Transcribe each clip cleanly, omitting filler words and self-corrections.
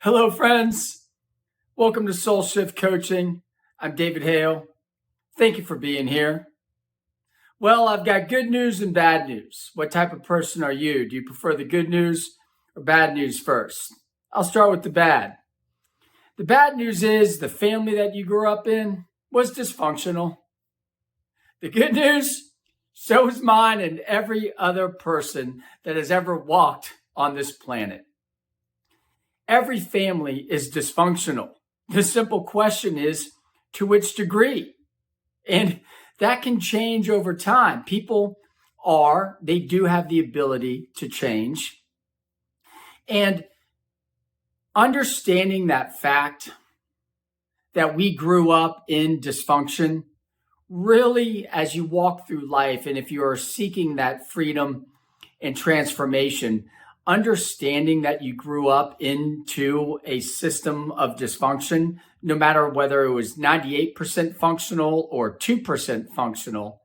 Hello, friends. Welcome to Soul Shift Coaching. I'm David Hale. Thank you for being here. Well, I've got good news and bad news. What type of person are you? Do you prefer the good news or bad news first? I'll start with the bad. The bad news is the family that you grew up in was dysfunctional. The good news, so is mine and every other person that has ever walked on this planet. Every family is dysfunctional. The simple question is, to which degree? And that can change over time. They do have the ability to change. And understanding that fact that we grew up in dysfunction, really, as you walk through life, and if you are seeking that freedom and transformation, understanding that you grew up into a system of dysfunction, no matter whether it was 98% functional or 2% functional,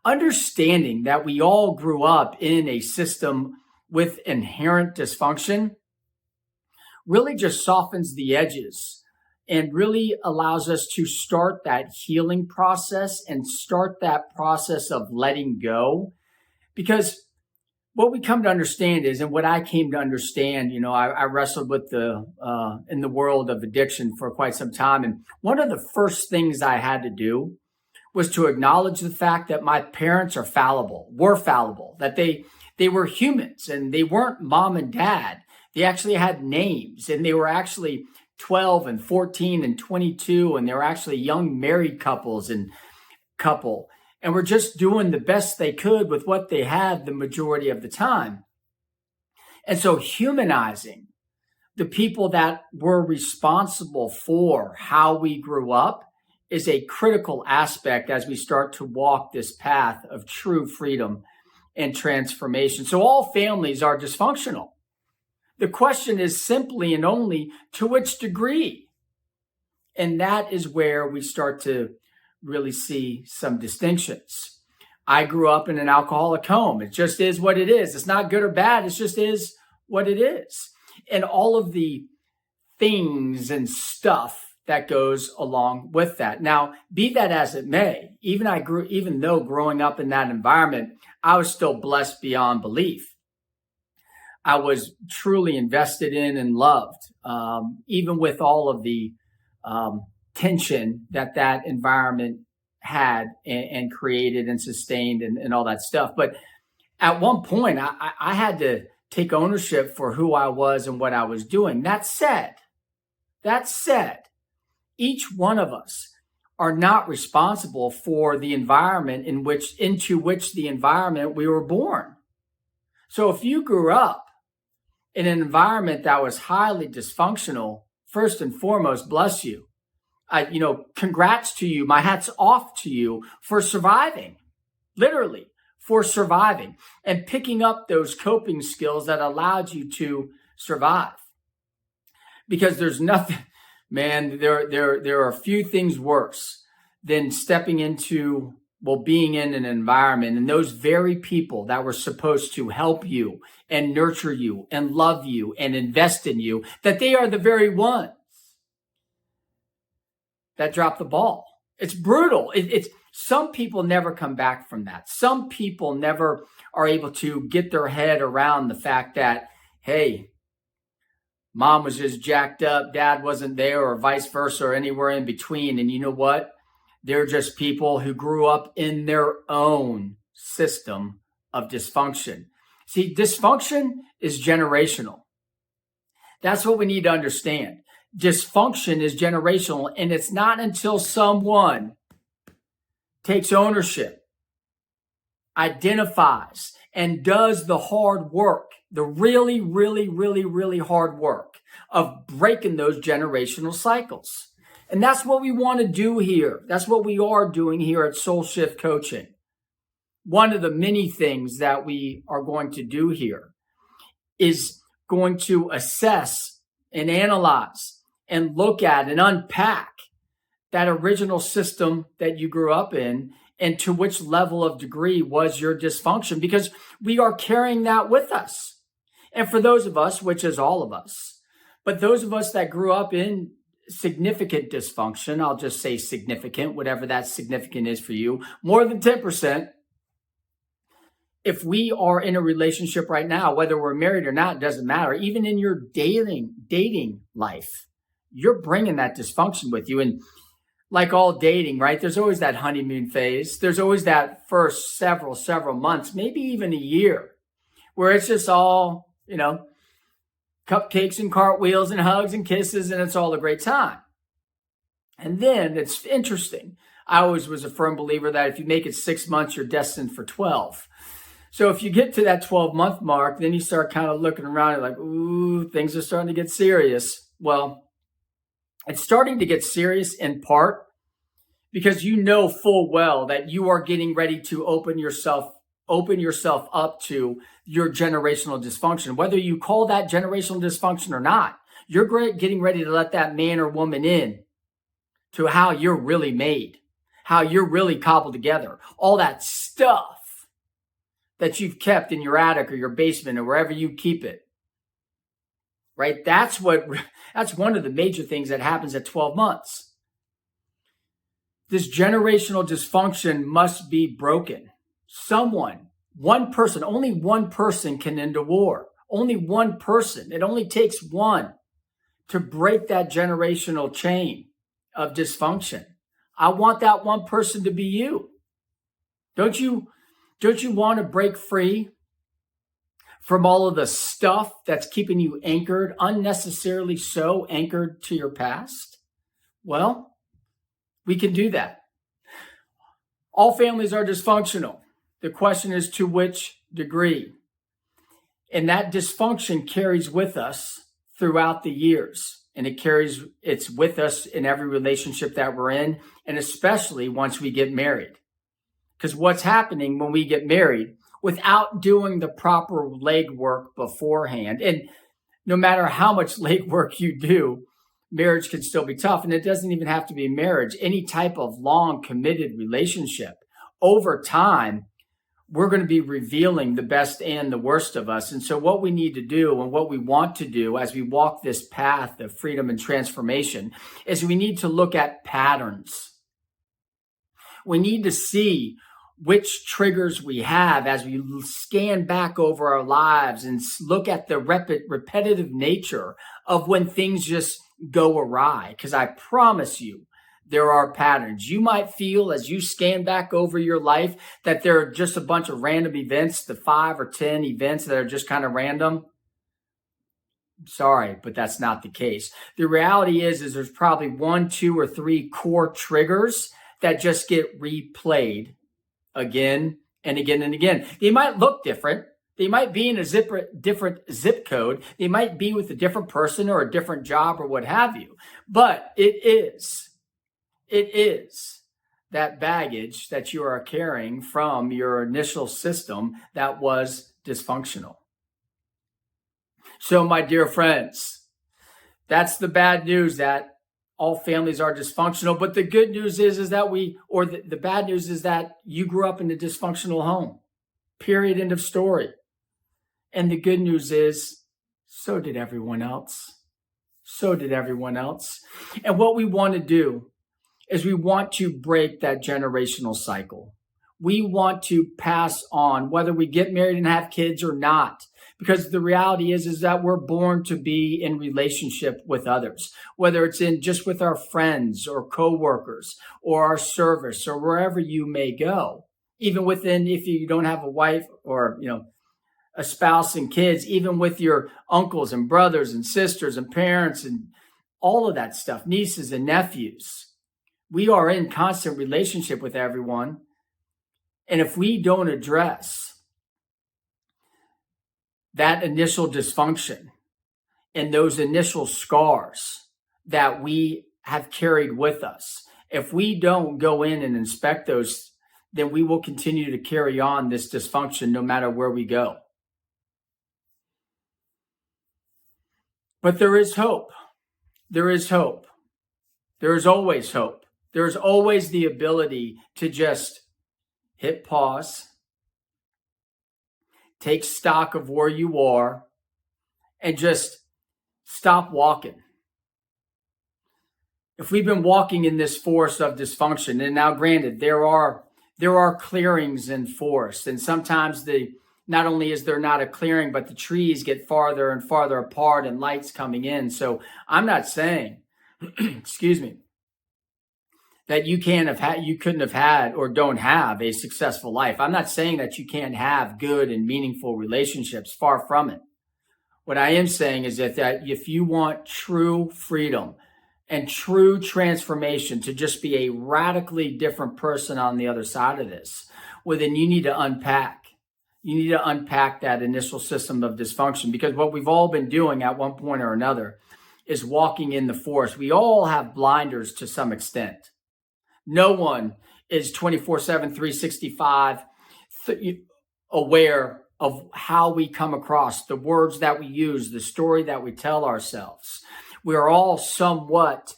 understanding that we all grew up in a system with inherent dysfunction really just softens the edges and really allows us to start that healing process and start that process of letting go. Because what we come to understand is, and what I came to understand, I wrestled with in the world of addiction for quite some time. And one of the first things I had to do was to acknowledge the fact that my parents were fallible, that they were humans and they weren't mom and dad. They actually had names, and they were actually 12 and 14 and 22. And they were actually young married couples and were just doing the best they could with what they had the majority of the time. And so humanizing the people that were responsible for how we grew up is a critical aspect as we start to walk this path of true freedom and transformation. So all families are dysfunctional. The question is simply and only to which degree. And that is where we start to really see some distinctions. I grew up in an alcoholic home. It just is what it is. It's not good or bad. It just is what it is. And all of the things and stuff that goes along with that. Now, be that as it may, even though growing up in that environment, I was still blessed beyond belief. I was truly invested in and loved, even with all of the tension that environment had and created and sustained and all that stuff. But at one point, I had to take ownership for who I was and what I was doing. That said, each one of us are not responsible for the environment into which the environment we were born. So if you grew up in an environment that was highly dysfunctional, first and foremost, bless you. Congrats to you. My hat's off to you for surviving, literally for surviving and picking up those coping skills that allowed you to survive. Because there's nothing, man, there are a few things worse than being in an environment and those very people that were supposed to help you and nurture you and love you and invest in you, that they are the very ones that drop the ball. It's brutal. It's some people never come back from that. Some people never are able to get their head around the fact that, hey, mom was just jacked up, dad wasn't there, or vice versa, or anywhere in between. And you know what? They're just people who grew up in their own system of dysfunction. See, dysfunction is generational. That's what we need to understand. Dysfunction is generational, and it's not until someone takes ownership, identifies, and does the hard work, the really, really, really, really hard work of breaking those generational cycles. And that's what we want to do here. That's what we are doing here at Soul Shift Coaching. One of the many things that we are going to do here is going to assess and analyze and look at and unpack that original system that you grew up in and to which level of degree was your dysfunction, because we are carrying that with us. And for those of us, which is all of us, But those of us that grew up in significant dysfunction, I'll just say significant, whatever that significant is for you, more than 10%, if we are in a relationship right now, whether we're married or not, it doesn't matter. Even in your dating life, you're bringing that dysfunction with you. And like all dating, right? There's always that honeymoon phase. There's always that first several months, maybe even a year, where it's just all, cupcakes and cartwheels and hugs and kisses, and it's all a great time. And then it's interesting. I always was a firm believer that if you make it 6 months, you're destined for 12. So if you get to that 12-month mark, then you start kind of looking around and like, ooh, things are starting to get serious. Well, it's starting to get serious in part because you know full well that you are getting ready to open yourself up to your generational dysfunction. Whether you call that generational dysfunction or not, you're getting ready to let that man or woman in to how you're really made, how you're really cobbled together, all that stuff that you've kept in your attic or your basement or wherever you keep it, right? That's one of the major things that happens at 12 months. This generational dysfunction must be broken. One person, only one person can end a war. Only one person. It only takes one to break that generational chain of dysfunction. I want that one person to be you. Don't you want to break free from all of the stuff that's keeping you anchored, unnecessarily so anchored to your past? Well, we can do that. All families are dysfunctional. The question is to which degree? And that dysfunction carries with us throughout the years. And it's with us in every relationship that we're in, and especially once we get married. Because what's happening when we get married without doing the proper legwork beforehand, and no matter how much legwork you do, marriage can still be tough. And it doesn't even have to be marriage. Any type of long committed relationship, over time, we're going to be revealing the best and the worst of us. And so what we need to do and what we want to do as we walk this path of freedom and transformation is we need to look at patterns. We need to see which triggers we have as we scan back over our lives and look at the repetitive nature of when things just go awry. Because I promise you, there are patterns. You might feel as you scan back over your life that there are just a bunch of random events, the 5 or 10 events that are just kind of random. Sorry, but that's not the case. The reality is there's probably 1, 2, or 3 core triggers that just get replayed again and again and again. They might look different. They might be in a different zip code. They might be with a different person or a different job or what have you. But it is that baggage that you are carrying from your initial system that was dysfunctional. So, my dear friends, that's the bad news, that all families are dysfunctional. But the good news is that the bad news is that you grew up in a dysfunctional home. Period. End of story. And the good news is, so did everyone else. So did everyone else. And what we want to do is we want to break that generational cycle. We want to pass on, whether we get married and have kids or not. Because the reality is that we're born to be in relationship with others, whether it's in just with our friends or coworkers or our service or wherever you may go. Even within, if you don't have a wife or, a spouse and kids, even with your uncles and brothers and sisters and parents and all of that stuff, nieces and nephews. We are in constant relationship with everyone. And if we don't address that initial dysfunction and those initial scars that we have carried with us, if we don't go in and inspect those, then we will continue to carry on this dysfunction no matter where we go. But there is hope. There is hope. There is always hope. There's always the ability to just hit pause, take stock of where you are, and just Stop walking. If we've been walking in this forest of dysfunction, and now granted, there are clearings in forest, and sometimes not only is there not a clearing, but the trees get farther and farther apart and light's coming in. So I'm not saying, excuse me, that you couldn't have had or don't have a successful life. I'm not saying that you can't have good and meaningful relationships. Far from it. What I am saying is that if you want true freedom and true transformation, to just be a radically different person on the other side of this, well, then you need to unpack. You need to unpack that initial system of dysfunction, because what we've all been doing at one point or another is walking in the forest. We all have blinders to some extent. No one is 24/7, 365 aware of how we come across, the words that we use, the story that we tell ourselves. We are all somewhat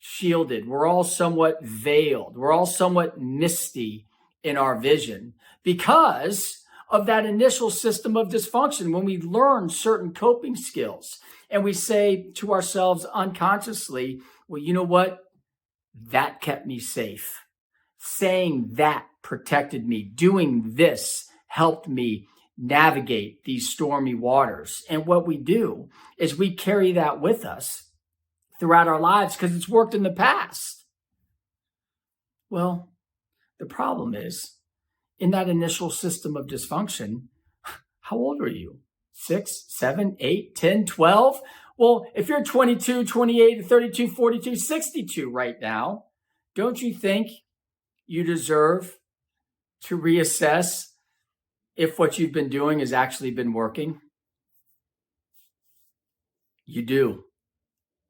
shielded. We're all somewhat veiled. We're all somewhat misty in our vision because of that initial system of dysfunction. When we learn certain coping skills and we say to ourselves unconsciously, well, you know what? That kept me safe. Saying that protected me. Doing this helped me navigate these stormy waters. And what we do is we carry that with us throughout our lives because it's worked in the past. Well, the problem is, in that initial system of dysfunction, how old are you? 6, 7, 8, 10, 12? Well, if you're 22, 28, 32, 42, 62 right now, don't you think you deserve to reassess if what you've been doing has actually been working? You do.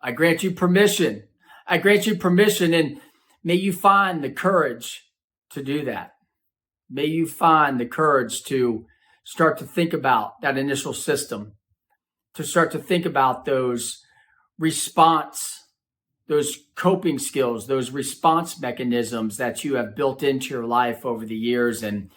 I grant you permission. I grant you permission, and may you find the courage to do that. May you find the courage to start to think about that initial system, to start to think about those coping skills, those response mechanisms that you have built into your life over the years. And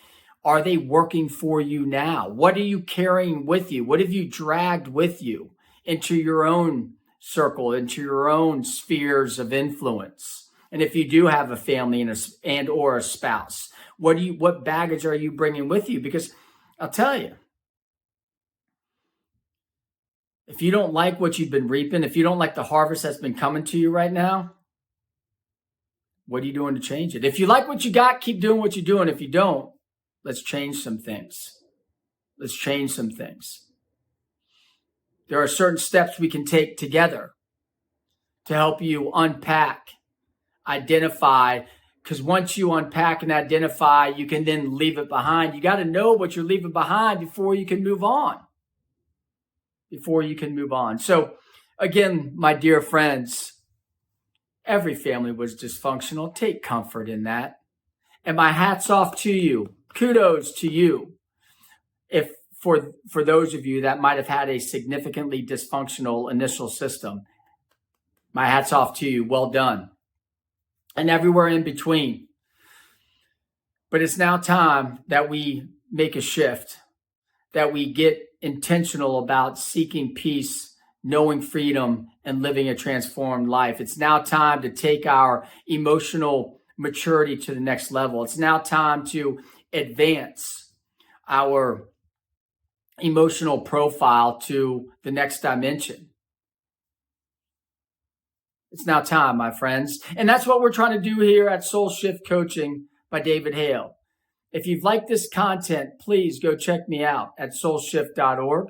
are they working for you now? What are you carrying with you? What have you dragged with you into your own circle, into your own spheres of influence? And if you do have a family and or a spouse, what baggage are you bringing with you? Because I'll tell you, if you don't like what you've been reaping, if you don't like the harvest that's been coming to you right now, what are you doing to change it? If you like what you got, keep doing what you're doing. If you don't, let's change some things. Let's change some things. There are certain steps we can take together to help you unpack, identify, because once you unpack and identify, you can then leave it behind. You got to know what you're leaving behind before you can move on. So again, my dear friends, every family was dysfunctional. Take comfort in that. And my hat's off to you. Kudos to you. If for those of you that might have had a significantly dysfunctional initial system, my hat's off to you. Well done. And everywhere in between. But it's now time that we make a shift, that we get intentional about seeking peace, knowing freedom, and living a transformed life. It's now time to take our emotional maturity to the next level. It's now time to advance our emotional profile to the next dimension. It's now time, my friends. And that's what we're trying to do here at Soul Shift Coaching by David Hale. If you've liked this content, please go check me out at soulshift.org.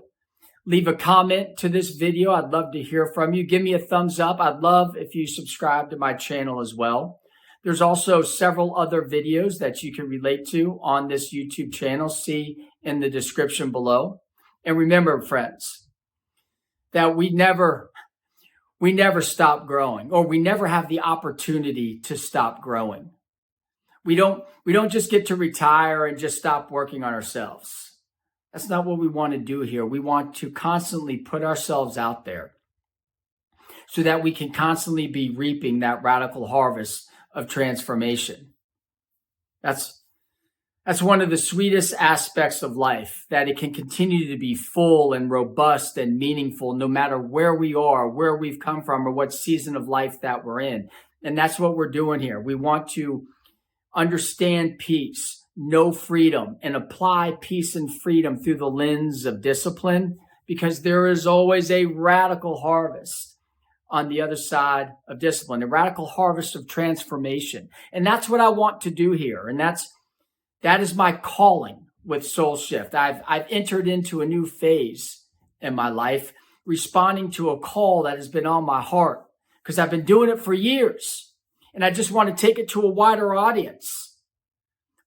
Leave a comment to this video. I'd love to hear from you. Give me a thumbs up. I'd love if you subscribe to my channel as well. There's also several other videos that you can relate to on this YouTube channel. See in the description below. And remember, friends, that we never stop growing, or we never have the opportunity to stop growing. We don't just get to retire and just stop working on ourselves. That's not what we want to do here. We want to constantly put ourselves out there so that we can constantly be reaping that radical harvest of transformation. That's That's one of the sweetest aspects of life, that it can continue to be full and robust and meaningful no matter where we are, where we've come from, or what season of life that we're in. And that's what we're doing here. We want to understand peace, know freedom, and apply peace and freedom through the lens of discipline, because there is always a radical harvest on the other side of discipline, a radical harvest of transformation. And that's what I want to do here. And that is my calling with Soul Shift. I've entered into a new phase in my life, responding to a call that has been on my heart, because I've been doing it for years. And I just want to take it to a wider audience.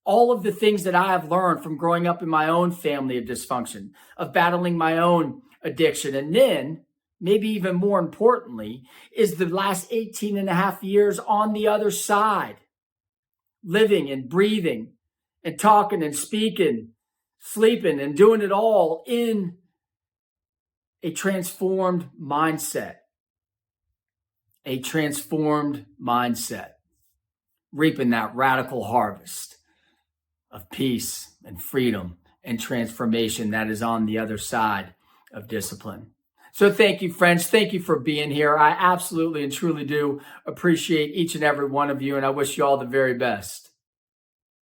All of the things that I have learned from growing up in my own family of dysfunction, of battling my own addiction, and then, maybe even more importantly, is the last 18 and a half years on the other side, living and breathing and talking and speaking, sleeping and doing it all in a transformed mindset. A transformed mindset, reaping that radical harvest of peace and freedom and transformation that is on the other side of discipline. So thank you, friends. Thank you for being here. I absolutely and truly do appreciate each and every one of you, and I wish you all the very best.